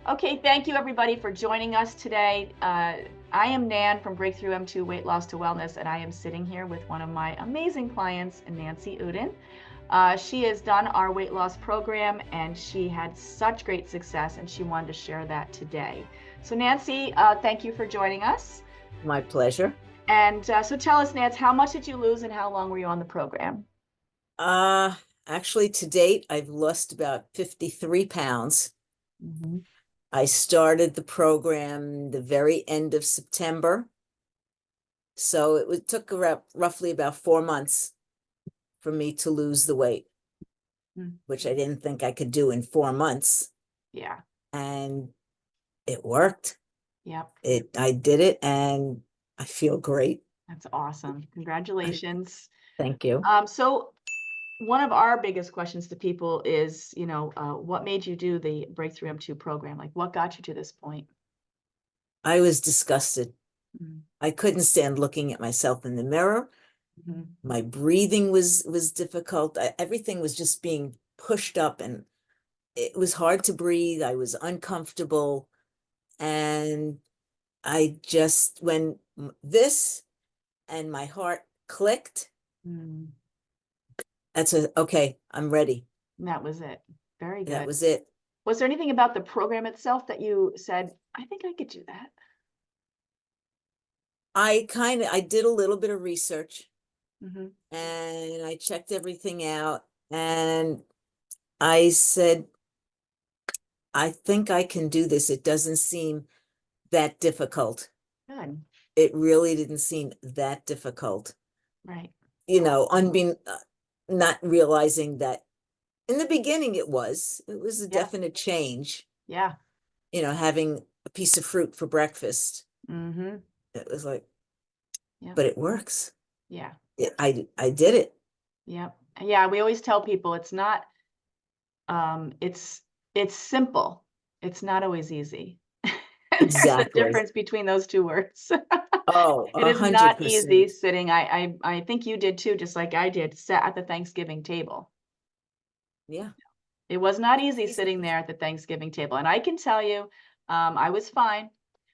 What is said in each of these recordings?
Okay, thank you everybody for joining us today. I am Nan from Breakthrough M2 Weight Loss to Wellness, and I am sitting here with one of my amazing clients, Nancy Uden. She has done our weight loss program and she had such great success, and she wanted to share that today. So Nancy, thank you for joining us. My pleasure. And so tell us, Nancy, how much did you lose and how long were you on the program? Uh, Actually, to date, I've lost about 53 pounds. Mm-hmm. I started the program the very end of September. So it took roughly about 4 months for me to lose the weight, which I didn't think I could do in 4 months. Yeah. And it worked. Yep. I did it and I feel great. That's awesome. Congratulations. Thank you. So one of our biggest questions to people is, what made you do the Breakthrough M2 program? Like, what got you to this point? I was disgusted. Mm-hmm. I couldn't stand looking at myself in the mirror. My breathing was difficult. Everything was just being pushed up and it was hard to breathe. I was uncomfortable. And I just, when this and my heart clicked, Mm-hmm. okay, I'm ready. That was it. Very That good. was it. Was there anything about the program itself that you said, I think I could do that? I did a little bit of research Mm-hmm. and I checked everything out and I said, I think I can do this. It doesn't seem that difficult. Good. It really didn't seem that difficult. Right. Not realizing that in the beginning it was a Yeah. definite change, Yeah. having a piece of fruit for breakfast. Mm-hmm. It was like, Yeah. but it works. Yeah. I did it. Yeah. Yeah. We always tell people it's not, it's simple. It's not always easy. There's a Exactly. difference between those two words. Oh, It a is hundred not easy percent. sitting. I think you did too, just like I did, sat at the Thanksgiving table. Yeah. It was not easy Easy. sitting there at the Thanksgiving table. And I can tell you, I was fine.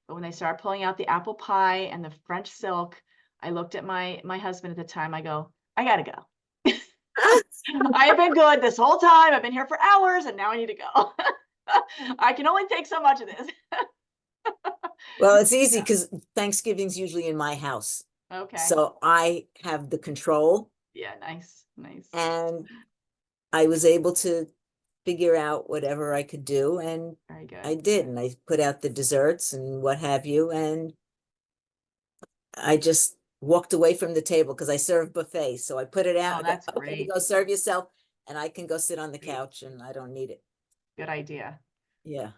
But when they started pulling out the apple pie and the French silk, I looked at my husband at the time. I go, I gotta go. I have been good this whole time. I've been here for hours, and now I need to go. I can only take so much of this. Well, it's easy because Thanksgiving's usually in my house. Okay. So I have the control Yeah, nice, nice. and I was able to figure out whatever I could do. And Very I good. did. And I put out the desserts and what have you. And I just walked away from the table because I serve buffet. So I put it out. Oh, I go, that's okay, you great. go serve yourself. And I can go sit on the Great. couch and I don't need it. Good idea. Yeah.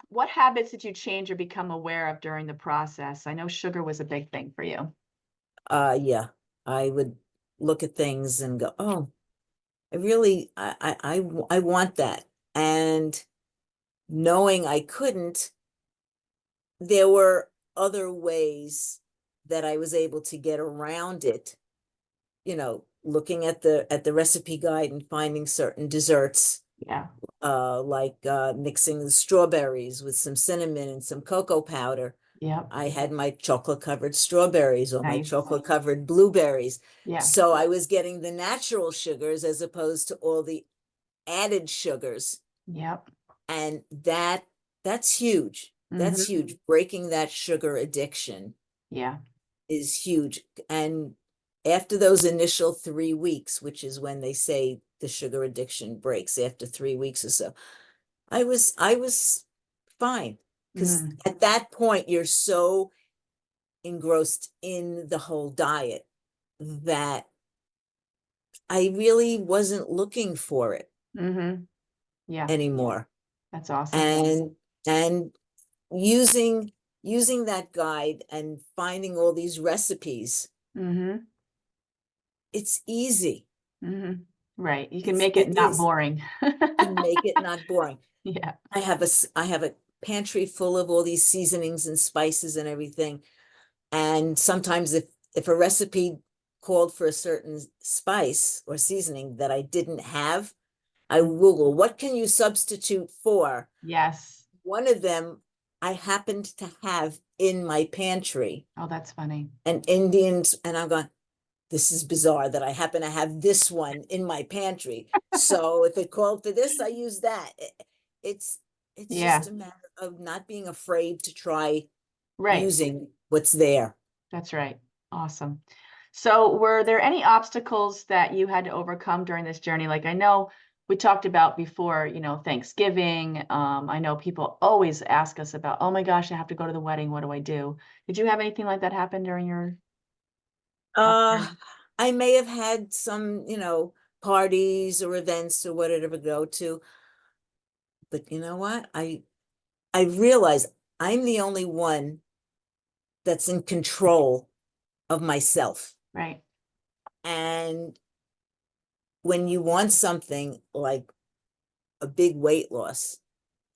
What habits did you change or become aware of during the process? I know sugar was a big thing for you. Yeah. I would look at things and go, oh, I really, I want that. And knowing I couldn't, there were other ways that I was able to get around it, looking at the recipe guide and finding certain desserts, Yeah. like mixing the strawberries with some cinnamon and some cocoa powder. Yep. I had my chocolate covered strawberries or my Nice. chocolate covered blueberries. Yeah. So I was getting the natural sugars as opposed to all the added sugars. Yep. And that's huge. That's Mm-hmm. huge. Breaking that sugar addiction Yeah. is huge. And after those initial 3 weeks, which is when they say the sugar addiction breaks after 3 weeks or so, I was fine. Because Mm. at that point, you're so engrossed in the whole diet that I really wasn't looking for it Mm-hmm. Yeah. anymore. That's awesome. And using that guide and finding all these recipes, Mm-hmm. it's easy. Mm-hmm. Right. You can It's make it it not is boring. can make it not boring. Yeah. I have a pantry full of all these seasonings and spices and everything. And sometimes if a recipe called for a certain spice or seasoning that I didn't have, I Google what can you substitute for Yes. one of them I happened to have in my pantry, Oh, that's funny. an Indians, and I'm going, this is bizarre that I happen to have this one in my pantry. So if it called for this, I use that. It's it's just Yeah, a matter of not being afraid to try right. using what's there. That's right. Awesome. So, were there any obstacles that you had to overcome during this journey? Like I know we talked about before, Thanksgiving. I know people always ask us about, oh my gosh, I have to go to the wedding. What do I do? Did you have anything like that happen during your Uh, journey? I may have had some, parties or events or whatever to go to, but you know what? I realize I'm the only one that's in control of myself. Right. And when you want something like a big weight loss,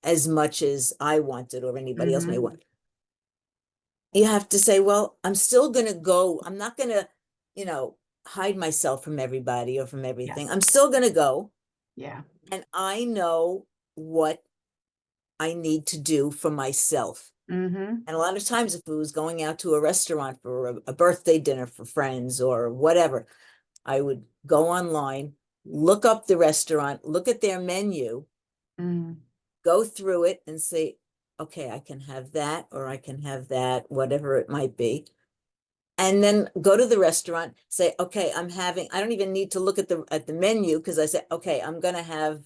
as much as I wanted or anybody else may Mm-hmm. want, you have to say, well, I'm still gonna go. I'm not gonna, hide myself from everybody or from everything. Yes. I'm still gonna go, Yeah. and I know what I need to do for myself. Mm-hmm. And a lot of times, if it was going out to a restaurant for a birthday dinner for friends or whatever, I would go online, look up the restaurant, look at their menu, Mm. go through it and say, okay, I can have that, or I can have that, whatever it might be. And then go to the restaurant, say, okay, I don't even need to look at the menu because I say, okay, I'm gonna have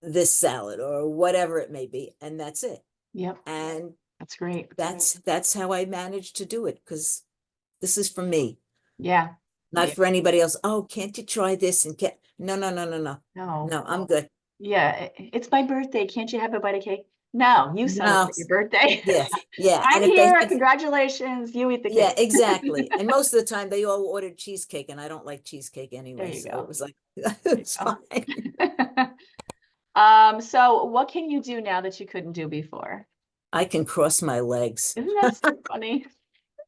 this salad or whatever it may be, and that's it. Yep. And That's great. that's how I managed to do it, because this is for me, Yeah. not Yeah. for anybody else. Oh, can't you try this and get no, no, no, no, no. No. No, I'm good. Yeah. It's my birthday. Can't you have a bite of cake? No, you No, celebrate your birthday. yes, yeah. I'm And here. Congratulations. You eat the yeah, cake. exactly. And most of the time they all ordered cheesecake, and I don't like cheesecake There anyway. you So it go. was like, There you it's fine. go. So what can you do now that you couldn't do before? I can cross my legs. Isn't that so funny?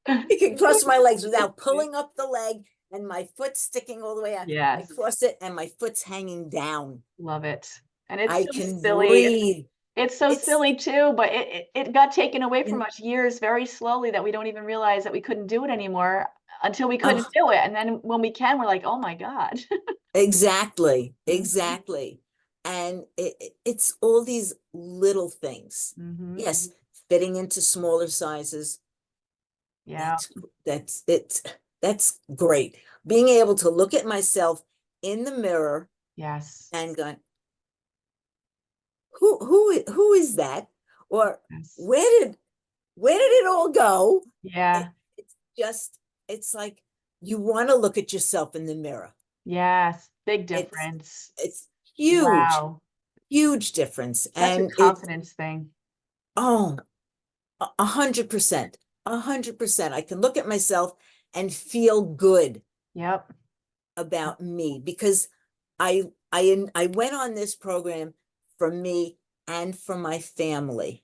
I can cross my legs without pulling up the leg and my foot sticking all the way out. I Yes, cross it and my foot's hanging down. love it. And it's I so can silly. breathe. It's so It's, silly too, but it got taken away from in, us years very slowly that we don't even realize that we couldn't do it anymore until we couldn't oh, do it. And then when we can, we're like, oh my God. exactly, Mhm. exactly. And it's all these little things. Mhm. Yes, fitting into smaller sizes. Yeah. That's it's that's great. Being able to look at myself in the mirror Yes. and going, who is that? Or Yes. where did where did it all go? It, Yeah. it's just, it's like you want to look at yourself in the mirror. Yes. Big It's difference. it's huge, Wow. huge difference. Such a And it, confidence thing. oh, 100%, 100%. I can look at myself and feel good Yep. about me, because I went on this program for me and for my family.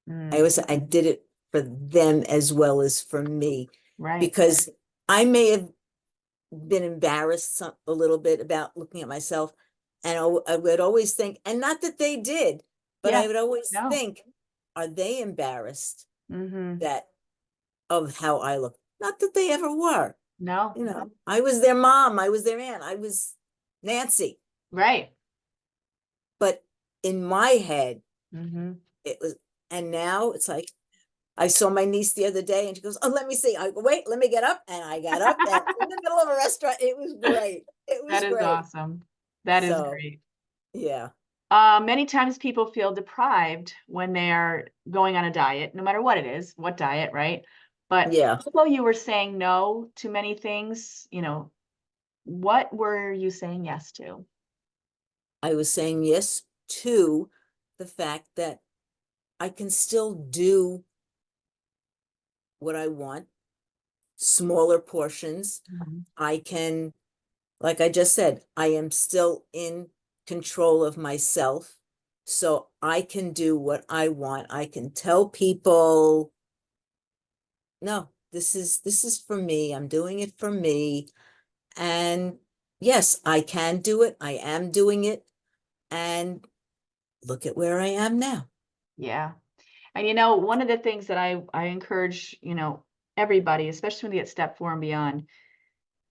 Mm, I did it for them as well as for me, right. because I may have been embarrassed a little bit about looking at myself, and I would always think, and not that they did, but I Yeah. would always No. think, are they embarrassed Mm-hmm. that of how I look? Not that they ever were. No. I was their mom, I was their aunt, I was Nancy. Right. But in my head, Mm-hmm. it was, and now it's like, I saw my niece the other day and she goes, oh, let me see. I go, wait, let me get up. And I got up, and in the middle of a restaurant. It was great. It That was is great. awesome. That is So, great. yeah, Many times people feel deprived when they are going on a diet, no matter what it is, what diet, right? But yeah. although you were saying no to many things, what were you saying yes to? I was saying yes to the fact that I can still do what I want, smaller portions. Mhm. I can, like I just said, I am still in control of myself. So I can do what I want. I can tell people, no, this is for me. I'm doing it for me. And yes, I can do it. I am doing it. And look at where I am now. Yeah. And one of the things that I encourage, everybody, especially when they get step 4 and beyond,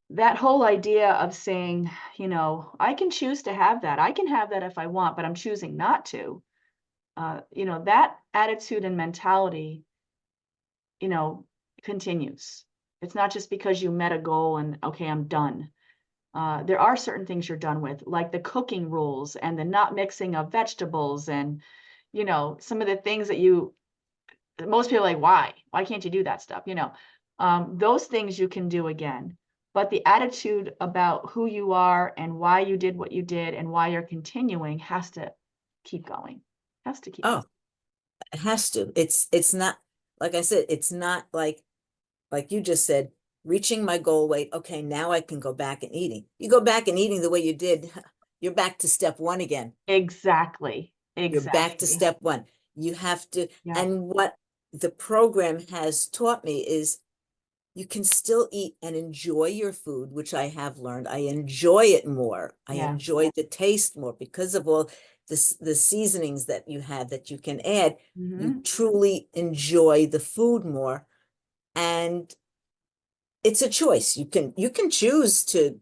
that whole idea of saying, I can choose to have that. I can have that if I want, but I'm choosing not to. That attitude and mentality, you know, continues. It's not just because you met a goal and okay, I'm done. There are certain things you're done with, like the cooking rules and the not mixing of vegetables and, some of the things that most people are like, why? Why can't you do that stuff? Those things you can do again. But the attitude about who you are and why you did what you did and why you're continuing has to keep going. Has to keep going. Oh, it has to. It's not, like I said, it's not like you just said, reaching my goal weight. Okay, now I can go back and eating. You go back and eating the way you did, you're back to step one again. Exactly. You're back to Exactly. step one. You have to, Yeah. and what the program has taught me is you can still eat and enjoy your food, which I have learned. I enjoy it more. I Yeah. enjoy the taste more because of all the seasonings that you have that you can add. You Hmm. truly enjoy the food more. And it's a choice. You can choose to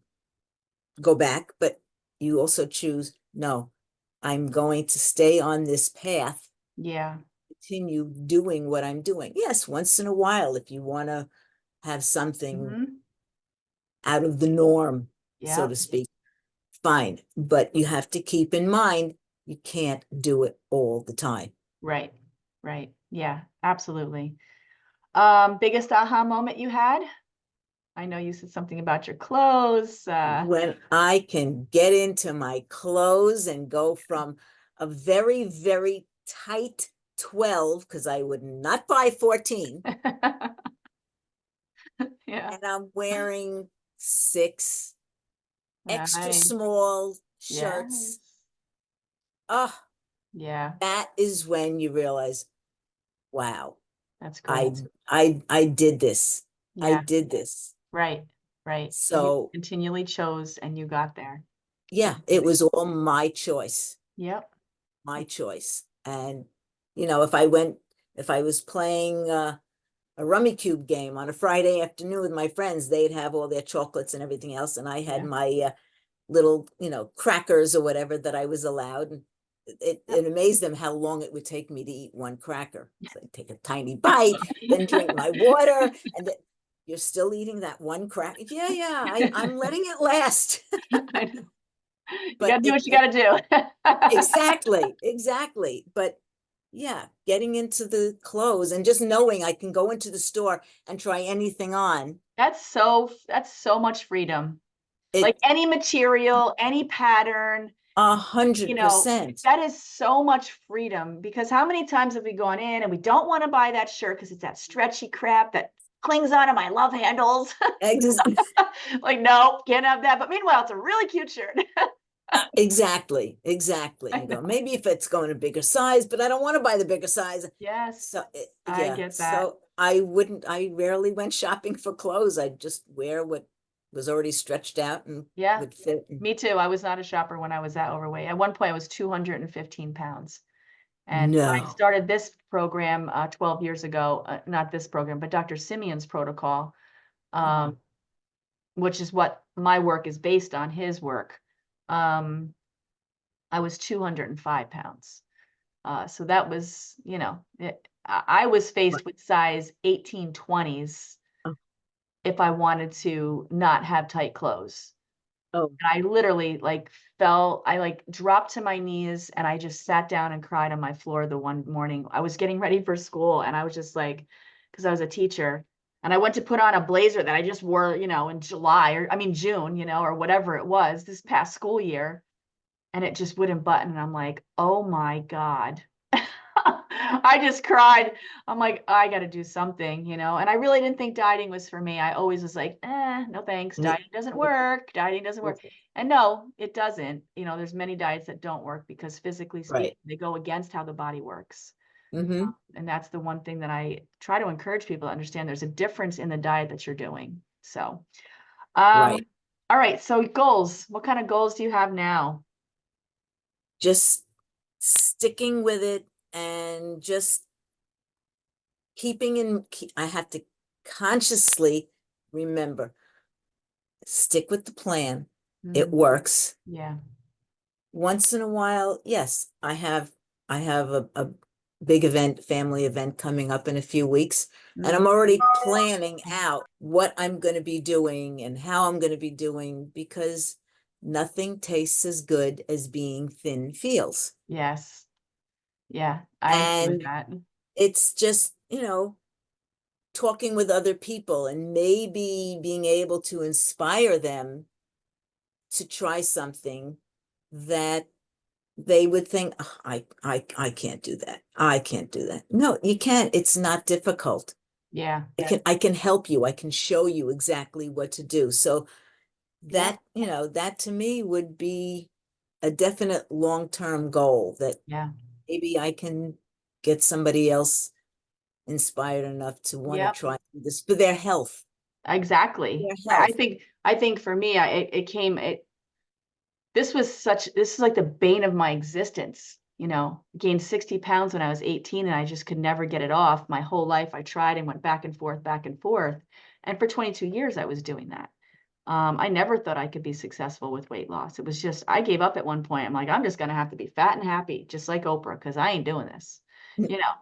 go back, but you also choose, no, I'm going to stay on this path, Yeah. continue doing what I'm doing. Yes, once in a while, if you want to have something Hmm. out of the norm, so Yeah. to speak, fine. But you have to keep in mind you can't do it all the time. Right. Right. Yeah, absolutely. Biggest aha moment you had? I know you said something about your clothes. When I can get into my clothes and go from a very, very tight 12, because I would not buy 14, Yeah. and I'm wearing 6 extra Nice. small Yes. shirts. Oh, Yeah, that is when you realize, wow, that's great. I I did this. I Yeah, did this. right, right. You So continually chose and you got there. yeah, That's it was amazing. all my choice. Yep. My choice. And if I was playing a rummy cube game on a Friday afternoon with my friends, they'd have all their chocolates and everything else, and I had Yeah. my little, crackers or whatever that I was allowed. And Yep. it amazed them how long it would take me to eat one cracker. So I'd take a tiny bite, then drink my water, and then you're still eating that one cracker. Yeah, yeah, I'm letting it last. I know. You But gotta do what you gotta do. exactly, exactly. But yeah, getting into the clothes and just knowing I can go into the store and try anything on. That's so much freedom. Like It any material, any pattern, a you hundred know, percent. that is so much freedom because how many times have we gone in and we don't want to buy that shirt because it's that stretchy crap that clings onto my love handles? Like, no, can't have that. But meanwhile, it's a really cute shirt. Exactly, exactly. I You go, know. maybe if it's going a bigger size, but I don't want to buy the bigger size. Yes, So I yeah, get that. so I rarely went shopping for clothes. I just wear what was already stretched out and Yeah, would fit. me too. I was not a shopper when I was that overweight. At one point, I was 215 pounds. And when I No. started this program 12 years ago, not this program, but Dr. Simeon's protocol, Uh-huh. um, which is what my work is based on, his work, um, I was 205 pounds. So that was, I was Right. faced with size 1820s Oh, if I wanted to not have tight clothes. oh, And I literally I dropped to my knees and I just sat down and cried on my floor the one morning. I was getting ready for school and I was just like, because I was a teacher and I went to put on a blazer that I just wore, in July or I mean June, or whatever it was this past school year. And it just wouldn't button. And I'm like, oh my God. I just cried. I'm like, I got to do something, and I really didn't think dieting was for me. I always was like, no thanks. ne- Dieting doesn't work. Dieting doesn't work. And no, it doesn't. There's many diets that don't work because physically speaking, right. they go against how the body works. Mm-hmm. And that's the one thing that I try to encourage people to understand. There's a difference in the diet that you're doing. So, Right. all right. So goals. What kind of goals do you have now? Just sticking with it, and just I have to consciously remember, stick with the plan. It Mhm. works. Yeah. Once in a while, yes, I have a big event, family event coming up in a few weeks, and I'm Mhm. already planning out what I'm going to be doing and how I'm going to be doing, because nothing tastes as good as being thin feels. Yes. Yeah, I agree with And that. it's just, talking with other people and maybe being able to inspire them to try something that they would think, "Oh, I can't do that. I can't do that." No, you can't. It's not difficult. Yeah. I can help you. I can show you exactly what to do. So Yep. that to me would be a definite long-term goal, that Yeah. maybe I can get somebody else inspired enough to want to Yep. try this for their health. Exactly. Their I health. think I think for me, it came this is like the bane of my existence. Gained 60 pounds when I was 18 and I just could never get it off. My whole life I tried and went back and forth, back and forth. And for 22 years I was doing that. I never thought I could be successful with weight loss. It was just, I gave up at one point. I'm like, I'm just going to have to be fat and happy, just like Oprah, because I ain't doing this, you know?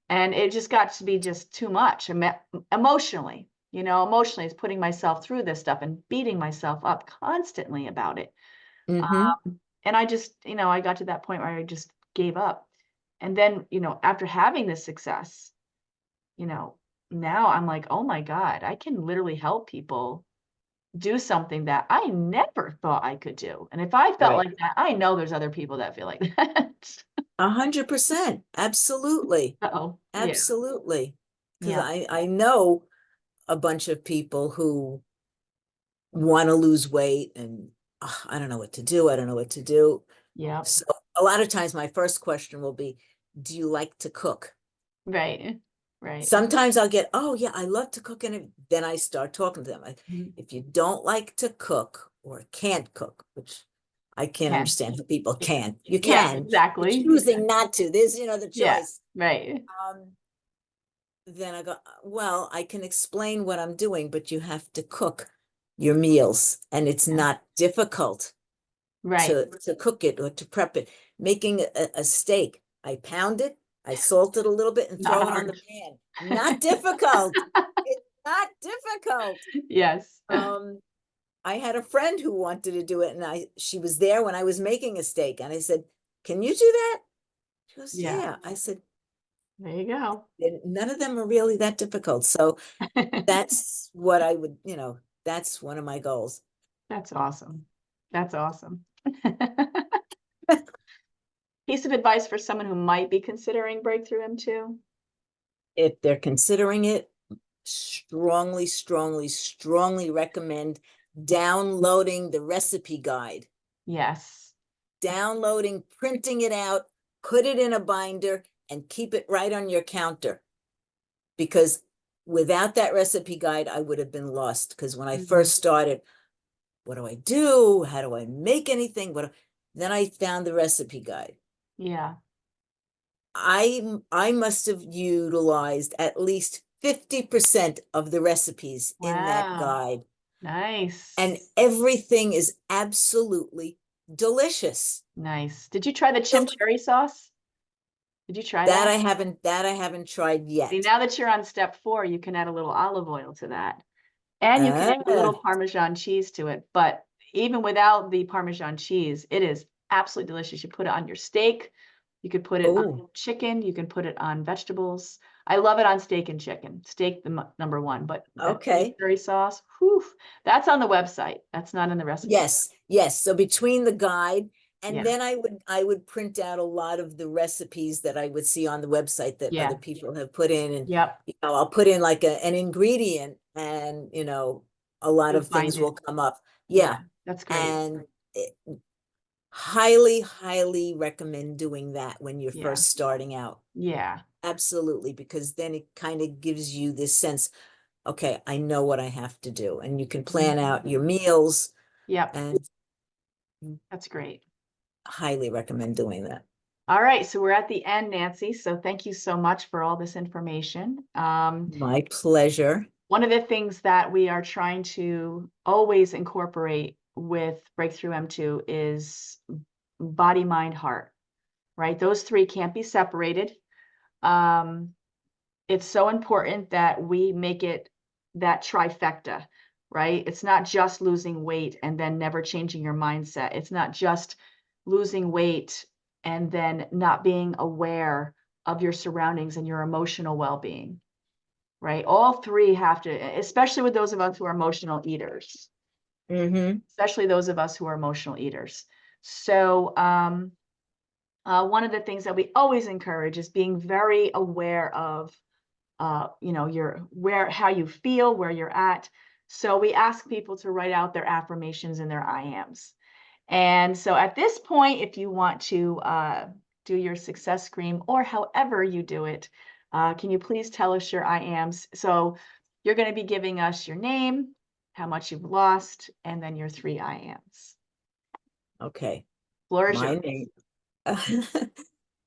And it just got to be just too much emotionally, emotionally, it's putting myself through this stuff and beating myself up constantly about it. Mm-hmm. And I just, I got to that point where I just gave up. And then, after having this success, you know, now I'm like, oh my God, I can literally help people do something that I never thought I could do. And if I felt Right. like that, I know there's other people that feel like that. 100%. Absolutely. So, yeah, Absolutely. Because yeah, I know a bunch of people who want to lose weight, and I don't know what to do. I don't know what to do. yeah, So a lot of times my first question will be, do you like to cook? right, right. Sometimes I'll get, oh yeah, I love to cook. And then I start talking to them. Mhm. If you don't like to cook or can't cook, which I can't Can. understand how people Yeah. can, you Yeah, can, you're exactly. choosing not to. There's, the Yeah, choice. right. Um, then I go, well, I can explain what I'm doing, but you have to cook your meals, and it's Yeah. not difficult Right. to cook it or to prep it. Making a steak, I pound it, I salt it a little bit and Not throw it on hard. the pan. Not difficult. It's not difficult. Yes. Um, I had a friend who wanted to do it, and she was there when I was making a steak, and I said, "Can you do that?" She goes, Yeah, "Yeah." I said, there you go. "None of them are really that difficult." So that's what I would, that's one of my goals. That's awesome. That's awesome. Piece of advice for someone who might be considering breakthrough M2? If they're considering it, strongly, strongly, strongly recommend downloading the recipe guide, Yes. printing it out, put it in a binder, and keep it right on your counter. Because without that recipe guide, I would have been lost. Because when I Mhm. first started, what do I do? How do I make anything? Then I found the recipe guide. Yeah. I must have utilized at least 50% of the recipes in that Wow. guide, Nice. and everything is absolutely delicious. Nice. Did you try the So chimichurri sauce? Did you try that? that I haven't tried See, yet. now that you're on step 4, you can add a little olive oil to that. And you can add a Ah, little Parmesan cheese to it. But even without the Parmesan cheese, it is absolutely delicious. You put it on your steak. You could put it on oh, chicken. You can put it on vegetables. I love it on steak and chicken. Steak, the number one, but that okay. chimichurri sauce, whew, that's on the website. That's not in the recipe. Yes, yes. So between the guide, and Yeah, then I would print out a lot of the recipes that I would see on the website that other yeah, people have put in, and yep. I'll put in like an ingredient, and a lot You'll of find things it. will come up. Yeah, Yeah, that's great. and highly, highly recommend doing that when you're Yeah, first starting out. yeah. Absolutely, because then it kind of gives you this sense, okay, I know what I have to do, and you can Mhm. plan out your meals, Yep, and that's great. highly recommend doing that. All right, so we're at the end, Nancy. So thank you so much for all this information. My pleasure. One of the things that we are trying to always incorporate with Breakthrough M2 is body, mind, heart, right? Those three can't be separated. It's so important that we make it that trifecta, right? It's not just losing weight and then never changing your mindset. It's not just losing weight and then not being aware of your surroundings and your emotional well-being, right? All three have to, especially with those of us who are emotional eaters, especially those of us who are emotional eaters. So, one of the things that we always encourage is being very aware of how you feel, where you're at. So we ask people to write out their affirmations and their I ams. And so at this point, if you want to do your success scream or however you do it, can you please tell us your I ams? So you're going to be giving us your name, how much you've lost, and then your 3 I ams. Okay. Floor is My yours. name,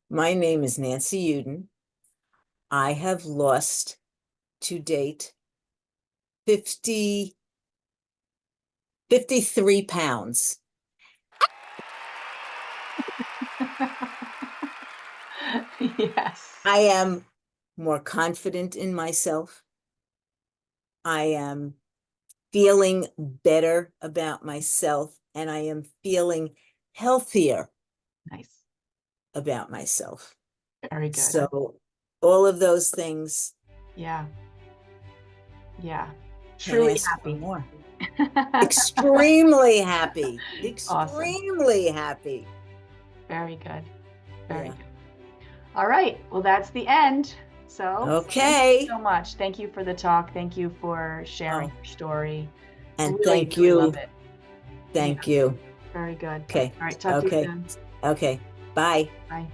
my name is Nancy Uden. I have lost to date 53 pounds. Yes. I am more confident in myself. I am feeling better about myself, and I am feeling healthier Nice. about myself. Very good. So all of those things, Yeah. Yeah. can't Truly ask for happy. more. Extremely happy. Awesome. Extremely happy. Very good. Very Yeah. good. All right. Well, that's the end. So thank you Okay. so much. Thank you for the talk. Thank you for sharing Oh, your story. and Really, thank really love you. it. Yeah, Thank you. very good. Okay. All right. Talk to you Okay. soon. Okay. Bye. Bye.